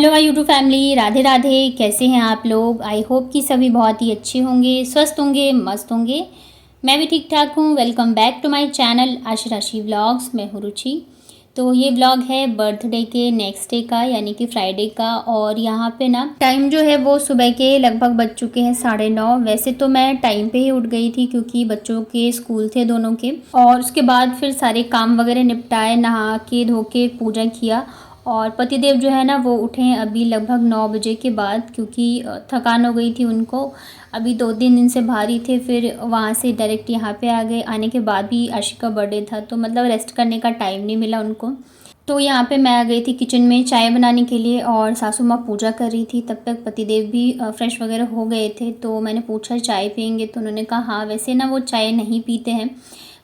Hello my YouTube family, Radhe Radhe. कैसे हैं आप लोग? आई होप कि सभी बहुत ही अच्छे होंगे, स्वस्थ होंगे, मस्त होंगे। मैं भी ठीक ठाक हूँ। Welcome back to my channel Asha Rashi vlogs. मैं हूँ रुचि। तो ये व्लॉग है बर्थडे के नेक्स्ट डे का, यानी कि फ्राइडे का। और यहाँ पे ना टाइम जो है वो सुबह के लगभग बज चुके हैं 9:30। वैसे तो मैं टाइम पे ही उठ गई थी क्योंकि बच्चों के स्कूल थे दोनों के। और उसके बाद फिर सारे काम वगैरह निपटाए, नहा के धो के पूजा किया। और पतिदेव जो है ना वो उठे हैं अभी लगभग 9 बजे के बाद, क्योंकि थकान हो गई थी उनको। अभी 2-3 दिन से बाहर ही थे, फिर वहाँ से डायरेक्ट यहाँ पे आ गए। आने के बाद भी आशिक का बर्थडे था, तो मतलब रेस्ट करने का टाइम नहीं मिला उनको। तो यहाँ पे मैं आ गई थी किचन में चाय बनाने के लिए, और सासू माँ पूजा कर रही थी। तब तक पतिदेव भी फ्रेश वगैरह हो गए थे। तो मैंने पूछा चाय पियेंगे, तो उन्होंने कहा हाँ। वैसे ना वो चाय नहीं पीते हैं,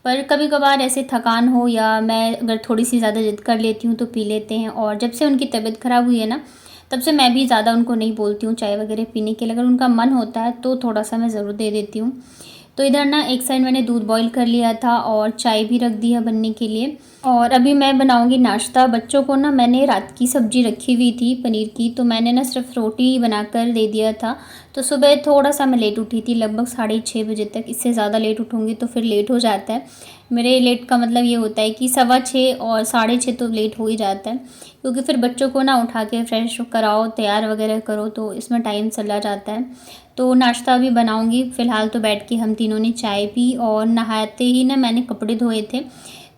पर कभी कभार ऐसे थकान हो या मैं अगर थोड़ी सी ज़्यादा जिद कर लेती हूँ तो पी लेते हैं। और जब से उनकी तबीयत ख़राब हुई है ना, तब से मैं भी ज़्यादा उनको नहीं बोलती हूँ चाय वगैरह पीने के लिए। अगर उनका मन होता है तो थोड़ा सा मैं ज़रूर दे देती हूँ। तो इधर ना एक साइड मैंने दूध बॉईल कर लिया था और चाय भी रख दिया बनने के लिए। और अभी मैं बनाऊंगी नाश्ता। बच्चों को ना मैंने रात की सब्ज़ी रखी हुई थी पनीर की, तो मैंने ना सिर्फ रोटी बनाकर दे दिया था। तो सुबह थोड़ा सा मैं लेट उठी थी, लगभग 6:30 बजे तक। इससे ज़्यादा लेट उठूँगी तो फिर लेट हो जाता है। मेरे लेट का मतलब ये होता है कि 6:15 और 6:30 तो लेट हो ही जाता है, क्योंकि फिर बच्चों को ना उठा के फ्रेश कराओ, तैयार वगैरह करो, तो इसमें टाइम चला जाता है। तो नाश्ता भी बनाऊंगी। फ़िलहाल तो बैठ के हम तीनों ने चाय पी, और नहाते ही ना मैंने कपड़े धोए थे।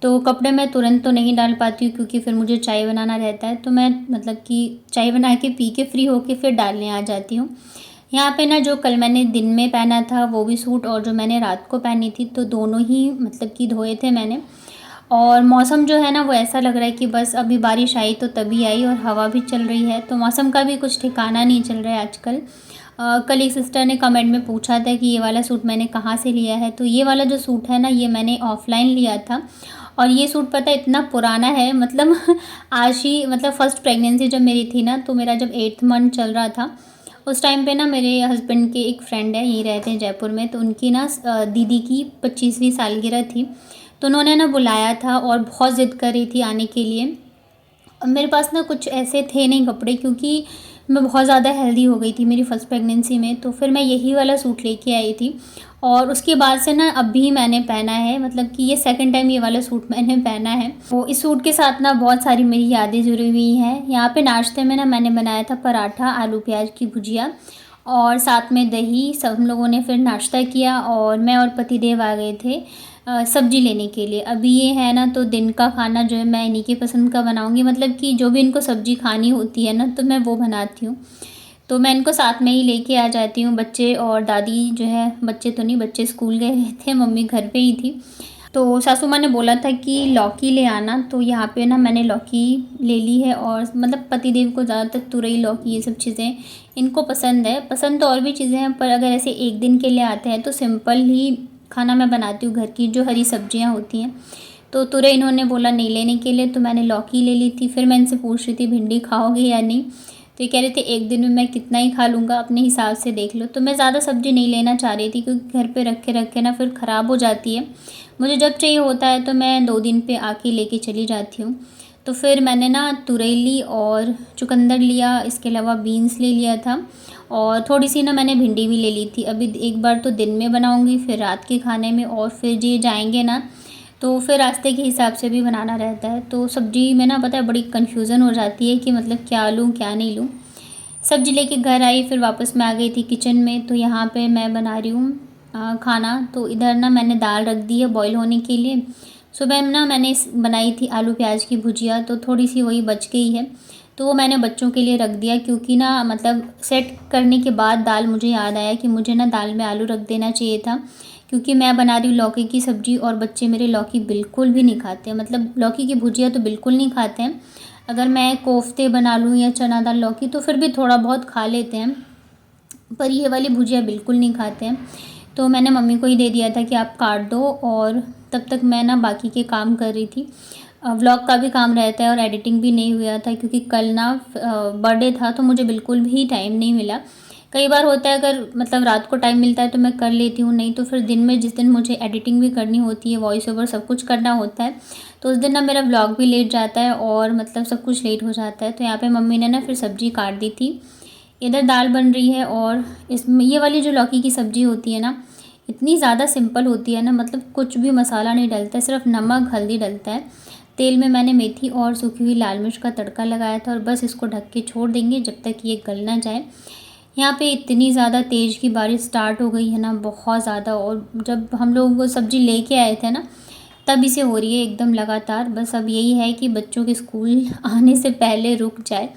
तो कपड़े मैं तुरंत तो नहीं डाल पाती हूँ, क्योंकि फिर मुझे चाय बनाना रहता है। तो मैं मतलब कि चाय बना के पी के फ्री होके फिर डालने आ जाती हूँ। यहाँ पे ना जो कल मैंने दिन में पहना था वो भी सूट, और जो मैंने रात को पहनी थी, तो दोनों ही मतलब कि धोए थे मैंने। और मौसम जो है ना वो ऐसा लग रहा है कि बस अभी बारिश आई तो तभी आई, और हवा भी चल रही है, तो मौसम का भी कुछ ठिकाना नहीं चल रहा है आजकल। कल एक सिस्टर ने कमेंट में पूछा था कि ये वाला सूट मैंने कहाँ से लिया है। तो ये वाला जो सूट है ना, ये मैंने ऑफ़लाइन लिया था। और ये सूट पता है इतना पुराना है, मतलब आज ही मतलब फ़र्स्ट प्रेगनेंसी जब मेरी थी ना, तो मेरा जब 8th मंथ चल रहा था, उस टाइम पे ना मेरे हस्बैंड के एक फ्रेंड है, यहीं रहते हैं जयपुर में। तो उनकी ना दीदी की 25वीं सालगिरह थी, तो उन्होंने ना बुलाया था और बहुत ज़िद कर रही थी आने के लिए। अब मेरे पास ना कुछ ऐसे थे नहीं कपड़े, क्योंकि मैं बहुत ज़्यादा हेल्दी हो गई थी मेरी फ़र्स्ट प्रेगनेंसी में। तो फिर मैं यही वाला सूट लेके आई थी, और उसके बाद से ना अभी मैंने पहना है, मतलब कि ये सेकंड टाइम ये वाला सूट मैंने पहना है। तो इस सूट के साथ ना बहुत सारी मेरी यादें जुड़ी हुई हैं। यहाँ पे नाश्ते में ना मैंने बनाया था पराठा, आलू प्याज की भुजिया, और साथ में दही। सब हम लोगों ने फिर नाश्ता किया, और मैं और पतिदेव आ गए थे सब्ज़ी लेने के लिए। अभी ये है ना, तो दिन का खाना जो है मैं इन्हीं की पसंद का बनाऊंगी, मतलब कि जो भी इनको सब्ज़ी खानी होती है ना, तो मैं वो बनाती हूँ। तो मैं इनको साथ में ही लेके आ जाती हूँ। बच्चे और दादी जो है, बच्चे तो नहीं, बच्चे स्कूल गए थे, मम्मी घर पे ही थी। तो सासू माँ ने बोला था कि लौकी ले आना, तो यहाँ पे ना मैंने लौकी ले ली है। और मतलब पतिदेव को ज़्यादातर तुरई, लौकी, ये सब चीज़ें इनको पसंद है। पसंद तो और भी चीज़ें हैं, पर अगर ऐसे एक दिन के लिए आते हैं तो सिंपल ही खाना मैं बनाती हूँ, घर की जो हरी सब्जियाँ होती हैं। तो तुरई इन्होंने बोला नहीं लेने के लिए, तो मैंने लौकी ले ली थी। फिर मैं इनसे पूछ रही थी भिंडी खाओगे या नहीं, तो ये कह रहे थे एक दिन में मैं कितना ही खा लूँगा, अपने हिसाब से देख लो। तो मैं ज़्यादा सब्ज़ी नहीं लेना चाह रही थी, क्योंकि घर पे रखे रखे ना फिर ख़राब हो जाती है। मुझे जब चाहिए होता है तो मैं 2 दिन पे आके लेके चली जाती हूँ। तो फिर मैंने ना तुरई ली और चुकंदर लिया, इसके अलावा बीन्स ले लिया था, और थोड़ी सी ना मैंने भिंडी भी ले ली थी। अभी एक बार तो दिन में बनाऊँगी, फिर रात के खाने में, और फिर ये जाएंगे ना, तो फिर रास्ते के हिसाब से भी बनाना रहता है। तो सब्ज़ी में ना पता है बड़ी कन्फ्यूज़न हो जाती है कि मतलब क्या लूँ क्या नहीं लूँ। सब्ज़ी लेके घर आई, फिर वापस मैं आ गई थी किचन में। तो यहाँ पे मैं बना रही हूँ खाना। तो इधर ना मैंने दाल रख दी है बॉईल होने के लिए। सुबह में ना मैंने बनाई थी आलू प्याज की भुजिया, तो थोड़ी सी वही बच गई है, तो वो मैंने बच्चों के लिए रख दिया। क्योंकि ना मतलब सेट करने के बाद दाल मुझे याद आया कि मुझे ना दाल में आलू रख देना चाहिए था, क्योंकि मैं बना रही हूँ लौकी की सब्ज़ी, और बच्चे मेरे लौकी बिल्कुल भी नहीं खाते। मतलब लौकी की भुजिया तो बिल्कुल नहीं खाते हैं। अगर मैं कोफ्ते बना लूँ या चना दाल लौकी तो फिर भी थोड़ा बहुत खा लेते हैं, पर ये वाली भुजिया बिल्कुल नहीं खाते हैं। तो मैंने मम्मी को ही दे दिया था कि आप काट दो, और तब तक मैं ना बाकी के काम कर रही थी। व्लॉग का भी काम रहता है, और एडिटिंग भी नहीं हुआ था, क्योंकि कल ना बर्थडे था, तो मुझे बिल्कुल भी टाइम नहीं मिला। कई बार होता है अगर मतलब रात को टाइम मिलता है तो मैं कर लेती हूँ, नहीं तो फिर दिन में जिस दिन मुझे एडिटिंग भी करनी होती है, वॉइस ओवर सब कुछ करना होता है, तो उस दिन ना मेरा व्लॉग भी लेट जाता है और मतलब सब कुछ लेट हो जाता है। तो यहाँ पे मम्मी ने ना फिर सब्ज़ी काट दी थी, इधर दाल बन रही है। और इसमें ये वाली जो लौकी की सब्ज़ी होती है ना, इतनी ज़्यादा सिंपल होती है ना, मतलब कुछ भी मसाला नहीं डलता है, सिर्फ नमक हल्दी डलता है। तेल में मैंने मेथी और सूखी हुई लाल मिर्च का तड़का लगाया था और बस इसको ढक के छोड़ देंगे जब तक ये गल ना जाए। यहाँ पे इतनी ज़्यादा तेज़ की बारिश स्टार्ट हो गई है ना, बहुत ज़्यादा। और जब हम लोग वो सब्ज़ी लेके आए थे ना, तभी से हो रही है एकदम लगातार। बस अब यही है कि बच्चों के स्कूल आने से पहले रुक जाए,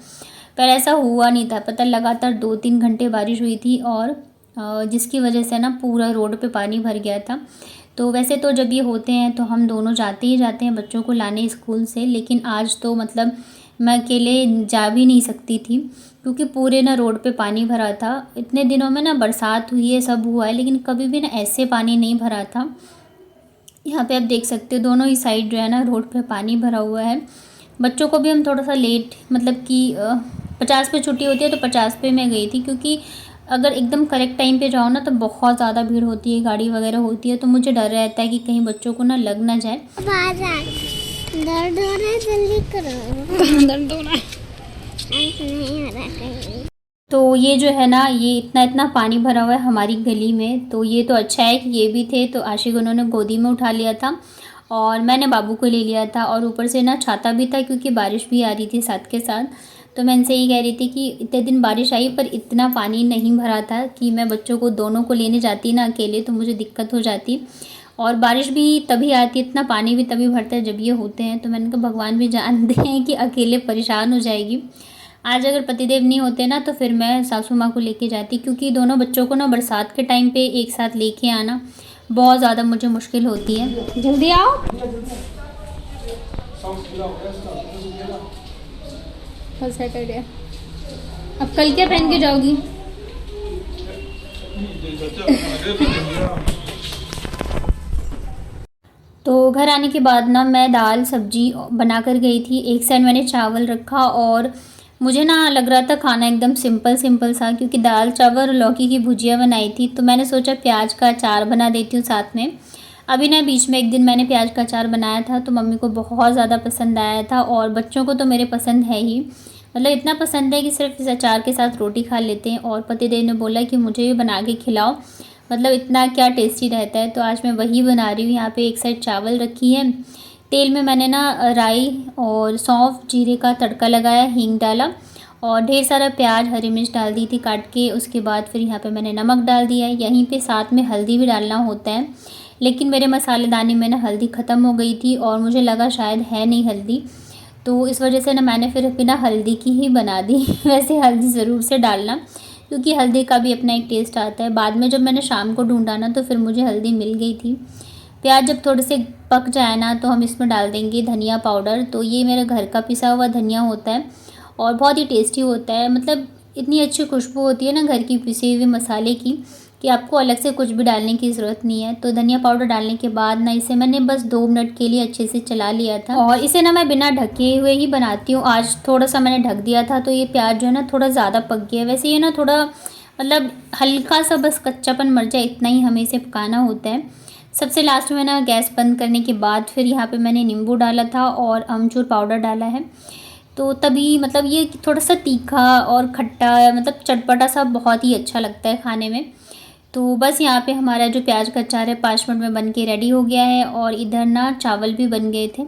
पर ऐसा हुआ नहीं था। पता लगातार 2-3 घंटे बारिश हुई थी और जिसकी वजह से ना पूरा रोड पे पानी भर गया था। तो वैसे तो जब ये होते हैं तो हम दोनों जाते ही जाते हैं बच्चों को लाने स्कूल से, लेकिन आज तो मतलब मैं अकेले जा भी नहीं सकती थी क्योंकि पूरे ना रोड पे पानी भरा था। इतने दिनों में ना बरसात हुई है, सब हुआ है, लेकिन कभी भी ना ऐसे पानी नहीं भरा था। यहाँ पे आप देख सकते हो दोनों ही साइड जो है ना रोड पे पानी भरा हुआ है। बच्चों को भी हम थोड़ा सा लेट मतलब कि 50 पे छुट्टी होती है तो 50 पे मैं गई थी, क्योंकि अगर एकदम करेक्ट टाइम पे जाओ ना तो बहुत ज़्यादा भीड़ होती है, गाड़ी वगैरह होती है, तो मुझे डर रहता है कि कहीं बच्चों को ना लग ना जाए। दर्द हो रहा है, जल्दी करो। दर्द हो रहा है, नहीं हो रहा कहीं। तो ये जो है ना, ये इतना इतना पानी भरा हुआ है हमारी गली में। तो ये तो अच्छा है कि ये भी थे, तो आशिक उन्होंने गोदी में उठा लिया था और मैंने बाबू को ले लिया था। और ऊपर से ना छाता भी था क्योंकि बारिश भी आ रही थी साथ के साथ। तो मैं इनसे ये कह रही थी कि इतने दिन बारिश आई पर इतना पानी नहीं भरा था कि मैं बच्चों को दोनों को लेने जाती ना अकेले तो मुझे दिक्कत हो जाती। और बारिश भी तभी आती है, इतना पानी भी तभी भरता है जब ये होते हैं। तो मैंने कहा भगवान भी जानते हैं कि अकेले परेशान हो जाएगी। आज अगर पतिदेव नहीं होते ना तो फिर मैं सासू माँ को लेके जाती, क्योंकि दोनों बच्चों को ना बरसात के टाइम पे एक साथ लेके आना बहुत ज़्यादा मुझे मुश्किल होती है। जल्दी आओ। सैटरडे अब कल क्या पहन के जाओगी? तो घर आने के बाद ना मैं दाल सब्जी बना कर गई थी। एक साइड मैंने चावल रखा और मुझे ना लग रहा था खाना एकदम सिंपल सिंपल सा, क्योंकि दाल चावल और लौकी की भुजिया बनाई थी। तो मैंने सोचा प्याज का अचार बना देती हूँ साथ में। अभी ना बीच में एक दिन मैंने प्याज का अचार बनाया था तो मम्मी को बहुत ज़्यादा पसंद आया था और बच्चों को तो मेरे पसंद है ही, मतलब इतना पसंद है कि सिर्फ इस अचार के साथ रोटी खा लेते हैं। और पतिदेव ने बोला कि मुझे भी बना के खिलाओ, मतलब इतना क्या टेस्टी रहता है। तो आज मैं वही बना रही हूँ। यहाँ पे एक साइड चावल रखी है, तेल में मैंने ना राई और सौंफ जीरे का तड़का लगाया, हींग डाला और ढेर सारा प्याज हरी मिर्च डाल दी थी काट के। उसके बाद फिर यहाँ पे मैंने नमक डाल दिया है, यहीं पे साथ में हल्दी भी डालना होता है, लेकिन मेरे मसालेदानी में ना हल्दी ख़त्म हो गई थी और मुझे लगा शायद है नहीं हल्दी, तो इस वजह से ना मैंने फिर बिना हल्दी की ही बना दी। वैसे हल्दी ज़रूर से डालना क्योंकि हल्दी का भी अपना एक टेस्ट आता है। बाद में जब मैंने शाम को ढूंढा ना तो फिर मुझे हल्दी मिल गई थी। प्याज जब थोड़े से पक जाए ना तो हम इसमें डाल देंगे धनिया पाउडर। तो ये मेरा घर का पिसा हुआ धनिया होता है और बहुत ही टेस्टी होता है, मतलब इतनी अच्छी खुशबू होती है ना घर की पिसे हुए मसाले की कि आपको अलग से कुछ भी डालने की ज़रूरत नहीं है। तो धनिया पाउडर डालने के बाद ना इसे मैंने बस 2 मिनट के लिए अच्छे से चला लिया था और इसे ना मैं बिना ढके हुए ही बनाती हूँ। आज थोड़ा सा मैंने ढक दिया था तो ये प्याज जो है ना थोड़ा ज़्यादा पक गया। वैसे ये ना थोड़ा मतलब हल्का सा बस कच्चापन मर जाए इतना ही हमें इसे पकाना होता है। सबसे लास्ट में ना गैस बंद करने के बाद फिर यहाँ पे मैंने नींबू डाला था और अमचूर पाउडर डाला है। तो तभी मतलब ये थोड़ा सा तीखा और खट्टा मतलब चटपटा सा बहुत ही अच्छा लगता है खाने में। तो बस यहाँ पे हमारा जो प्याज का अचार है 5 मिनट में बन के रेडी हो गया है और इधर ना चावल भी बन गए थे।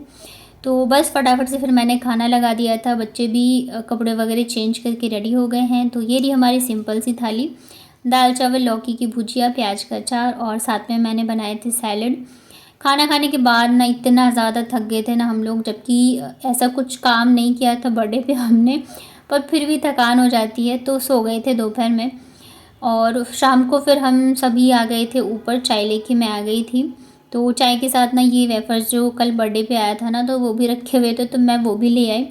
तो बस फटाफट से फिर मैंने खाना लगा दिया था, बच्चे भी कपड़े वगैरह चेंज करके रेडी हो गए हैं। तो ये रही हमारी सिंपल सी थाली, दाल चावल लौकी की भुजिया प्याज का अचार और साथ में मैंने बनाए थे सैलड। खाना खाने के बाद ना इतना ज़्यादा थक गए थे ना हम लोग, जबकि ऐसा कुछ काम नहीं किया था बर्थडे पे हमने, पर फिर भी थकान हो जाती है तो सो गए थे दोपहर में। और शाम को फिर हम सभी आ गए थे ऊपर, चाय लेके मैं आ गई थी। तो चाय के साथ ना ये वेफर्स जो कल बर्थडे पे आया था ना तो वो भी रखे हुए थे तो मैं वो भी ले आई।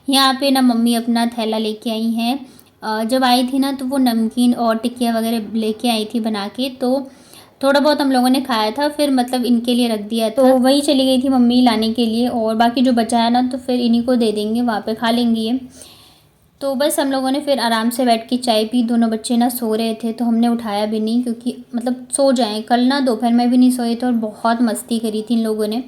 यहाँ पे ना मम्मी अपना थैला लेके आई हैं। जब आई थी ना तो वो नमकीन और टिकिया वगैरह लेके आई थी बना के, तो थोड़ा बहुत हम लोगों ने खाया था, फिर मतलब इनके लिए रख दिया था। तो वही चली गई थी मम्मी लाने के लिए और बाकी जो बचा है ना तो फिर इन्हीं को दे देंगे, वहाँ पे खा लेंगी ये। तो बस हम लोगों ने फिर आराम से बैठ के चाय पी। दोनों बच्चे ना सो रहे थे तो हमने उठाया भी नहीं, क्योंकि मतलब सो जाएं। कल ना दोपहर में भी नहीं सोए थे और बहुत मस्ती करी थी इन लोगों ने,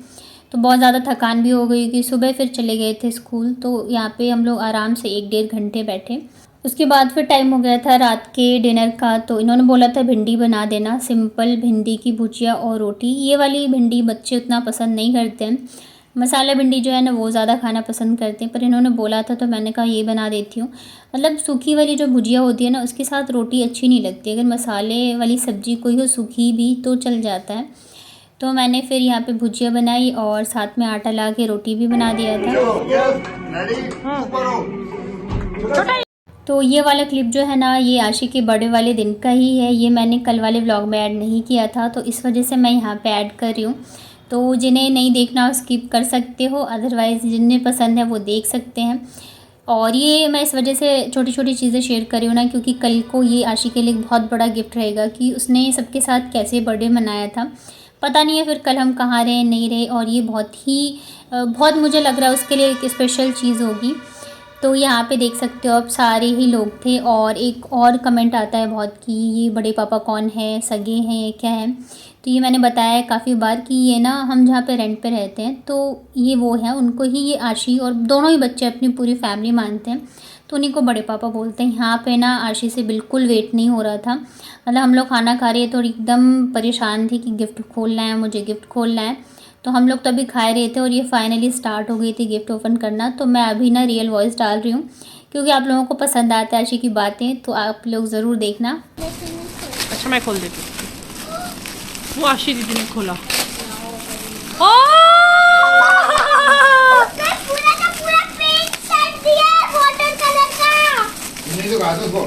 तो बहुत ज़्यादा थकान भी हो गई कि सुबह फिर चले गए थे स्कूल। तो यहाँ पे हम लोग आराम से 1-1.5 घंटे बैठे। उसके बाद फिर टाइम हो गया था रात के डिनर का। तो इन्होंने बोला था भिंडी बना देना, सिंपल भिंडी की भुजिया और रोटी। ये वाली भिंडी बच्चे उतना पसंद नहीं करते हैं, मसाला भिंडी जो है ना वो ज़्यादा खाना पसंद करते हैं, पर इन्होंने बोला था तो मैंने कहा ये बना देती हूँ। मतलब सूखी वाली जो भुजिया होती है ना उसके साथ रोटी अच्छी नहीं लगती, अगर मसाले वाली सब्ज़ी कोई हो सूखी भी तो चल जाता है। तो मैंने फिर यहाँ पे भुजिया बनाई और साथ में आटा ला के रोटी भी बना दिया था। तो ये वाला क्लिप जो है ना ये आशी के बर्थडे वाले दिन का ही है, ये मैंने कल वाले व्लॉग में ऐड नहीं किया था, तो इस वजह से मैं यहाँ पे ऐड कर रही हूँ। तो जिन्हें नहीं देखना स्किप कर सकते हो, अदरवाइज़ जिन्हें पसंद है वो देख सकते हैं। और ये मैं इस वजह से छोटी छोटी चीज़ें शेयर कर रही हूँ ना, क्योंकि कल को ये आशी के लिए बहुत बड़ा गिफ्ट रहेगा कि उसने सबके साथ कैसे बर्थडे मनाया था। पता नहीं है फिर कल हम कहाँ रहे नहीं रहे, और ये बहुत मुझे लग रहा है उसके लिए एक स्पेशल चीज़ होगी। तो यहाँ पे देख सकते हो अब सारे ही लोग थे। और एक और कमेंट आता है बहुत कि ये बड़े पापा कौन है, सगे हैं या क्या है। तो ये मैंने बताया है काफ़ी बार कि ये ना हम जहाँ पे रेंट पे रहते हैं तो ये वो हैं, उनको ही ये आशी और दोनों ही बच्चे अपनी पूरी फैमिली मानते हैं, तो उन्हीं को बड़े पापा बोलते हैं। यहाँ पे ना आशी से बिल्कुल वेट नहीं हो रहा था, मतलब हम लोग खाना खा रहे थे और एकदम परेशान थी कि गिफ्ट खोलना है, मुझे गिफ्ट खोलना है। तो हम लोग तभी खा रहे थे और ये फाइनली स्टार्ट हो गई थी गिफ्ट ओपन करना। तो मैं अभी ना रियल वॉइस डाल रही हूँ क्योंकि आप लोगों को पसंद आता है आशी की बातें, तो आप लोग ज़रूर देखना। अच्छा मैं खोल देती हूँ। वो आशी दीदी ने खोला। पूरा का पूरा पेंट सेट दिया है वाटर कलर का। नहीं तो गाजर को।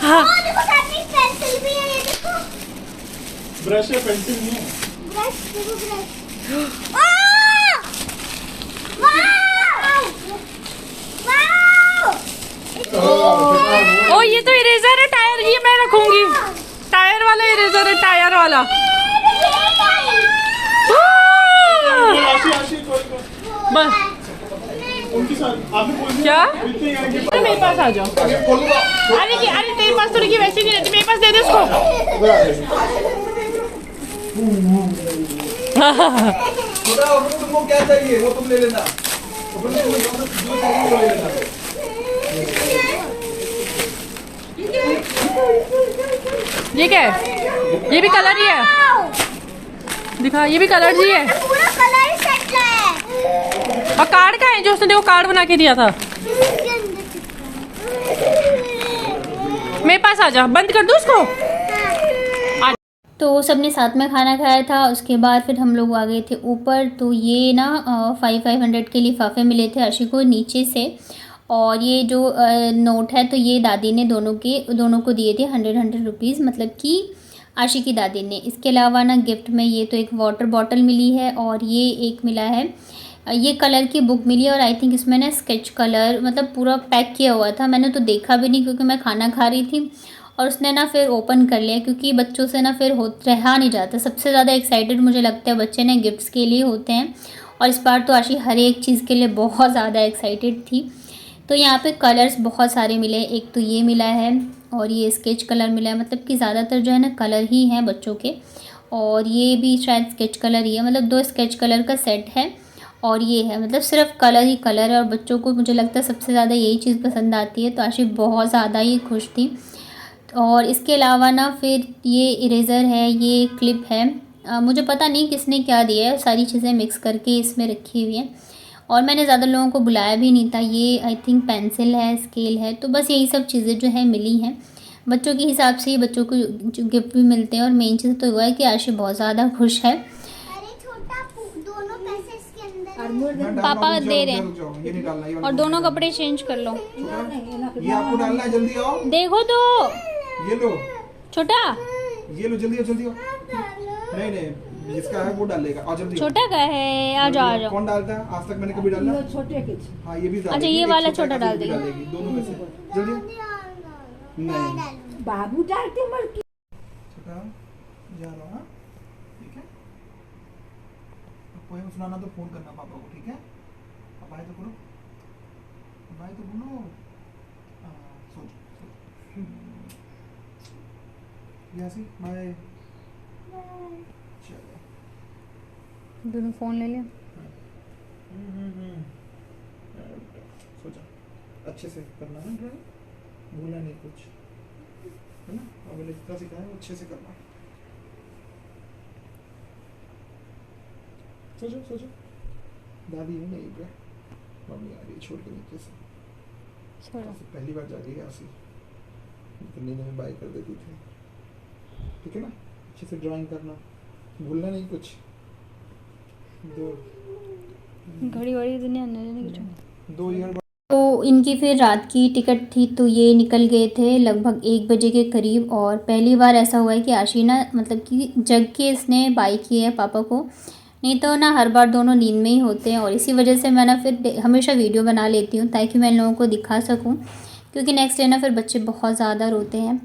और देखो साथ में पेंसिल भी है, ये देखो। ब्रश है, पेंसिल नहीं है। ब्रश देखो, ब्रश। वाह! वाह! ओ ये तो इरेजर है, टायर, ये मैं रखूंगी। टायर वाला इरेजर है, टायर वाला। बस उनके साथ आपने बोल दिया क्या? अरे मेरे पास आ जाओ। अरे तेरे पास तो रखी वैसी नहीं रहती, मेरे पास दे दे उसको। तुमको क्या चाहिए वो तुम ले लेना। जो चाहिए वो ले लेना। ये क्या है? ये भी कलर ही है, दिखा, ये भी कलर ही है। पूरा कलर सेट है। और कार्ड का है जो उसने देखो कार्ड बना के दिया था। मेरे पास आ जा, बंद कर दो उसको। तो सबने साथ में खाना खाया था। उसके बाद फिर हम लोग आ गए थे ऊपर। तो ये ना 500 के लिफाफे मिले थे आशी को नीचे से, और ये जो नोट है तो ये दादी ने दोनों को दिए थे 100 रुपीज़, मतलब कि आशी की दादी ने। इसके अलावा ना गिफ्ट में ये तो एक वाटर बॉटल मिली है, और ये एक मिला है, ये कलर की बुक मिली है। और आई थिंक इसमें ना स्केच कलर मतलब पूरा पैक किया हुआ था, मैंने तो देखा भी नहीं क्योंकि मैं खाना खा रही थी। और उसने ना फिर ओपन कर लिया, क्योंकि बच्चों से ना फिर रहा नहीं जाता। सबसे ज़्यादा एक्साइटेड मुझे लगता है बच्चे ने गिफ्ट्स के लिए होते हैं, और इस बार तो आशी हर एक चीज़ के लिए बहुत ज़्यादा एक्साइटेड थी। तो यहाँ पे कलर्स बहुत सारे मिले, एक तो ये मिला है और ये स्केच कलर मिला है, मतलब कि ज़्यादातर जो है ना कलर ही हैं बच्चों के। और ये भी शायद स्केच कलर ही है, मतलब 2 स्केच कलर का सेट है। और ये है मतलब सिर्फ कलर ही कलर है, और बच्चों को मुझे लगता है सबसे ज़्यादा यही चीज़ पसंद आती है। तो आशी बहुत ज़्यादा ही खुश थी। और इसके अलावा ना फिर ये इरेज़र है, ये क्लिप है, मुझे पता नहीं किसने क्या दिया है, सारी चीज़ें मिक्स करके इसमें रखी हुई हैं। और मैंने ज़्यादा लोगों को बुलाया भी नहीं था। ये आई थिंक पेंसिल है, स्केल है, तो बस यही सब चीज़ें जो है मिली हैं बच्चों के हिसाब से ही। बच्चों को जो गिफ्ट भी मिलते हैं, और मेन चीज़ तो हुआ है कि आशी बहुत ज़्यादा खुश है। अरे छोटा दोनों पैसे इसके अंदर। पापा दे रहे हैं, और दोनों कपड़े चेंज कर लो। ये आपको डालना है, जल्दी आओ। देखो तो ये लो, छोटा, ये लो, जल्दी आओ, जल्दी आओ। नहीं जिसका है वो डालेगा, और जल्दी आओ। छोटा का है, आ जाओ आ जाओ। कौन डालता है? आज तक मैंने कभी डाला? छोटे के हाँ ये भी अच्छा, ये वाला छोटा डाल देगी। दोनों में से जल्दी। नहीं बाबू डालते मर की छोटा जा रहा हूँ, ठीक है? पोएम सुनाना तो फोन करना पापा को, ठीक है? पापा आए तो करो। बाय तो बोलो। सो यासी बाय। चलो दोनों फ़ोन ले लिया। सोचा अच्छे से करना है ड्राइंग, भूलना नहीं कुछ, है ना। अगर जितना सिखाया वो अच्छे से करना। सोचो सोचो, दादी है नहीं पे, मम्मी आ रही है छोड़ के नीचे से। छोड़ो। पहली बार जा रही है आसी, नींद में बाय कर देती थी। ठीक है ना, अच्छे से ड्राइंग करना, भूलना नहीं कुछ। दो घड़ी वड़ी दुनिया नहीं कुछ। 2 ईयर तो इनकी फिर रात की टिकट थी, तो ये निकल गए थे लगभग 1 बजे के करीब। और पहली बार ऐसा हुआ है कि आशीना मतलब कि जग के इसने बाई की है पापा को, नहीं तो ना हर बार दोनों नींद में ही होते हैं। और इसी वजह से मैं ना फिर हमेशा वीडियो बना लेती हूँ ताकि मैं इन लोगों को दिखा सकूँ, क्योंकि नेक्स्ट डे ना फिर बच्चे बहुत ज़्यादा रोते हैं।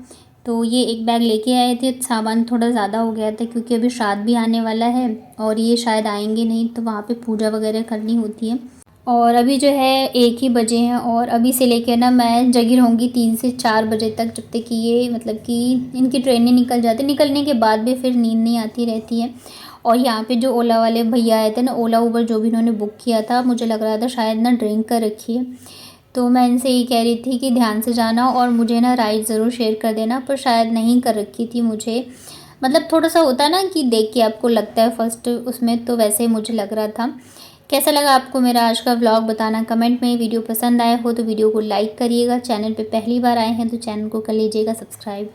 तो ये एक बैग लेके आए थे, सामान थोड़ा ज़्यादा हो गया था क्योंकि अभी श्राद्ध भी आने वाला है और ये शायद आएंगे नहीं, तो वहाँ पे पूजा वगैरह करनी होती है। और अभी जो है 1 ही बजे हैं और अभी से लेकर ना मैं जगी रहूँगी 3 से 4 बजे तक, जब तक कि ये मतलब कि इनकी ट्रेनें निकल जाती। निकलने के बाद भी फिर नींद नहीं आती रहती है। और यहाँ पे जो ओला वाले भैया आए थे ना, ओला उबर जो भी इन्होंने बुक किया था, मुझे लग रहा था शायद ना ड्रिंक कर रखी है। तो मैं इनसे ये कह रही थी कि ध्यान से जाना और मुझे ना राइड ज़रूर शेयर कर देना, पर शायद नहीं कर रखी थी मुझे। मतलब थोड़ा सा होता है ना कि देख के आपको लगता है फर्स्ट उसमें, तो वैसे ही मुझे लग रहा था। कैसा लगा आपको मेरा आज का व्लॉग बताना कमेंट में। वीडियो पसंद आया हो तो वीडियो को लाइक करिएगा। चैनल पे पहली बार आए हैं तो चैनल को कर लीजिएगा सब्सक्राइब।